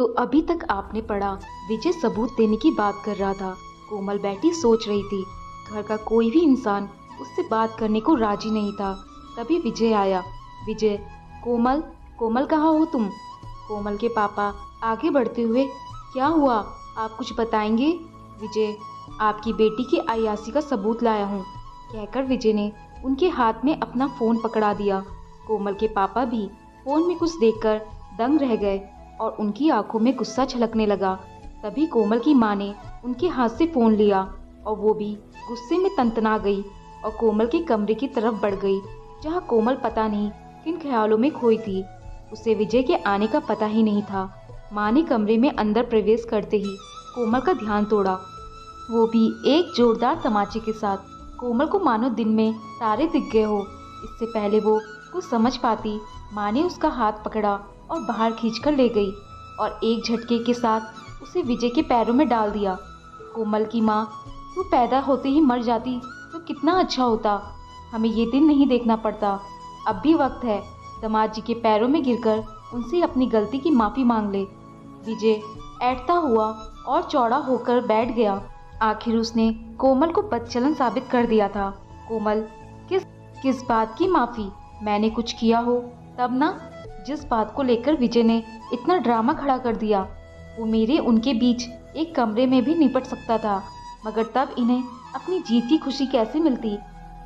तो अभी तक आपने पढ़ा, विजय सबूत देने की बात कर रहा था। कोमल बैठी सोच रही थी। घर का कोई भी इंसान उससे बात करने को राजी नहीं था। तभी विजय आया। विजय, कोमल, कोमल कहाँ हो तुम? कोमल के पापा आगे बढ़ते हुए, क्या हुआ, आप कुछ बताएंगे? विजय, आपकी बेटी की अय्याशी का सबूत लाया हूँ, कहकर विजय ने उनके हाथ में अपना फ़ोन पकड़ा दिया। कोमल के पापा भी फ़ोन में कुछ देखकर दंग रह गए और उनकी आंखों में गुस्सा छलकने लगा। तभी कोमल की माँ ने उनके हाथ से फ़ोन लिया और वो भी गुस्से में तनतना गई और कोमल के कमरे की तरफ बढ़ गई, जहाँ कोमल पता नहीं किन ख्यालों में खोई थी। उसे विजय के आने का पता ही नहीं था। माँ ने कमरे में अंदर प्रवेश करते ही कोमल का ध्यान तोड़ा, वो भी एक जोरदार तमाचे के साथ। कोमल को मानो दिन में तारे दिख गए हो। इससे पहले वो कुछ समझ पाती, माँ ने उसका हाथ पकड़ा और बाहर खींचकर ले गई और एक झटके के साथ उसे विजय के पैरों में डाल दिया। कोमल की माँ, तू पैदा होते ही मर जाती तो कितना अच्छा होता, हमें ये दिन नहीं देखना पड़ता। अब भी वक्त है, दामाद जी के पैरों में गिरकर उनसे अपनी गलती की माफ़ी मांग ले। विजय ऐठता हुआ और चौड़ा होकर बैठ गया। आखिर उसने कोमल को बदचलन साबित कर दिया था। कोमल, किस बात की माफ़ी? मैंने कुछ किया हो तब ना? जिस बात को लेकर विजय ने इतना ड्रामा खड़ा कर दिया, वो मेरे उनके बीच एक कमरे में भी निपट सकता था, मगर तब इन्हें अपनी जीत की खुशी कैसे मिलती?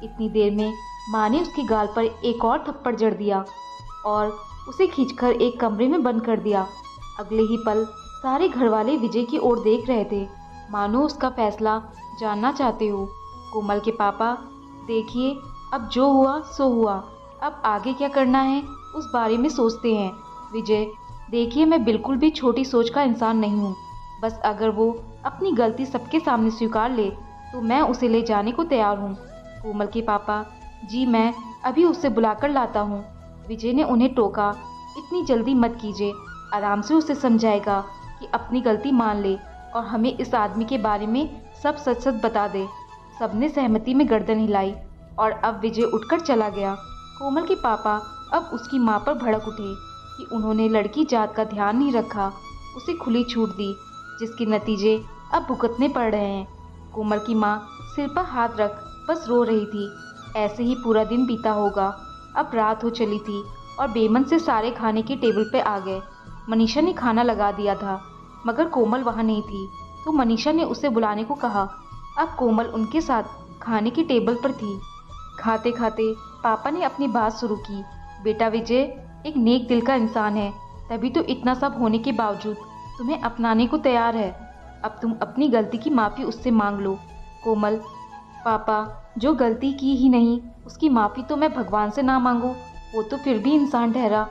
इतनी देर में माँ ने उसके गाल पर एक और थप्पड़ जड़ दिया और उसे खींचकर एक कमरे में बंद कर दिया। अगले ही पल सारे घरवाले विजय की ओर देख रहे थे, मानो उसका फैसला जानना चाहते हो। कोमल के पापा, देखिए, अब जो हुआ सो हुआ, अब आगे क्या करना है उस बारे में सोचते हैं। विजय, देखिए, मैं बिल्कुल भी छोटी सोच का इंसान नहीं हूँ। बस अगर वो अपनी गलती सबके सामने स्वीकार ले तो मैं उसे ले जाने को तैयार हूँ। कोमल के पापा, जी मैं अभी उसे बुलाकर लाता हूँ। विजय ने उन्हें टोका, इतनी जल्दी मत कीजिए, आराम से उसे समझाएगा कि अपनी गलती मान ले और हमें इस आदमी के बारे में सब सच सच बता दे। सबने सहमति में गर्दन हिलाई और अब विजय उठकर चला गया। कोमल के पापा अब उसकी माँ पर भड़क उठे कि उन्होंने लड़की जात का ध्यान नहीं रखा, उसे खुली छूट दी, जिसके नतीजे अब भुगतने पड़ रहे हैं। कोमल की माँ सिर पर हाथ रख बस रो रही थी। ऐसे ही पूरा दिन बीता होगा। अब रात हो चली थी और बेमन से सारे खाने के टेबल पे आ गए। मनीषा ने खाना लगा दिया था, मगर कोमल वहाँ नहीं थी, तो मनीषा ने उसे बुलाने को कहा। अब कोमल उनके साथ खाने की टेबल पर थी। खाते खाते पापा ने अपनी बात शुरू की, बेटा विजय एक नेक दिल का इंसान है, तभी तो इतना सब होने के बावजूद तुम्हें अपनाने को तैयार है। अब तुम अपनी गलती की माफ़ी उससे मांग लो। कोमल, पापा, जो गलती की ही नहीं उसकी माफ़ी तो मैं भगवान से ना मांगूं, वो तो फिर भी इंसान ठहरा,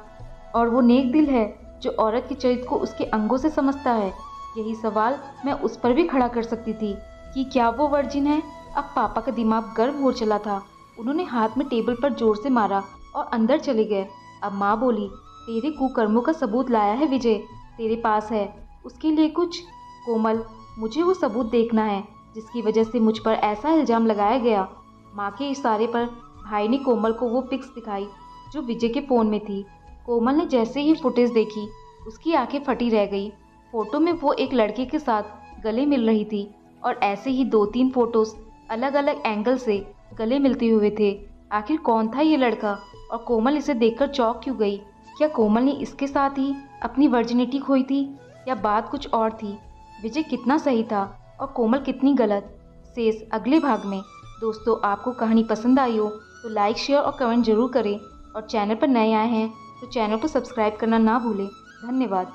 और वो नेक दिल है जो औरत के चरित्र को उसके अंगों से समझता है। यही सवाल मैं उस पर भी खड़ा कर सकती थी कि क्या वो वर्जिन है। अब पापा का दिमाग गर्म हो चला था। उन्होंने हाथ में टेबल पर जोर से मारा और अंदर चले गए। अब माँ बोली, तेरे कुकर्मों का सबूत लाया है विजय, तेरे पास है उसके लिए कुछ? कोमल, मुझे वो सबूत देखना है जिसकी वजह से मुझ पर ऐसा इल्ज़ाम लगाया गया। माँ के इशारे पर भाई ने कोमल को वो पिक्स दिखाई जो विजय के फ़ोन में थी। कोमल ने जैसे ही फुटेज देखी, उसकी आंखें फटी रह गई। फ़ोटो में वो एक लड़के के साथ गले मिल रही थी और ऐसे ही 2-3 फ़ोटोज़ अलग अलग एंगल से गले मिलते हुए थे। आखिर कौन था ये लड़का और कोमल इसे देखकर चौंक क्यों गई? क्या कोमल ने इसके साथ ही अपनी वर्जिनिटी खोई थी या बात कुछ और थी? विजय कितना सही था और कोमल कितनी गलत? शेष अगले भाग में। दोस्तों, आपको कहानी पसंद आई हो तो लाइक, शेयर और कमेंट जरूर करें और चैनल पर नए आए हैं तो चैनल को सब्सक्राइब करना ना भूलें। धन्यवाद।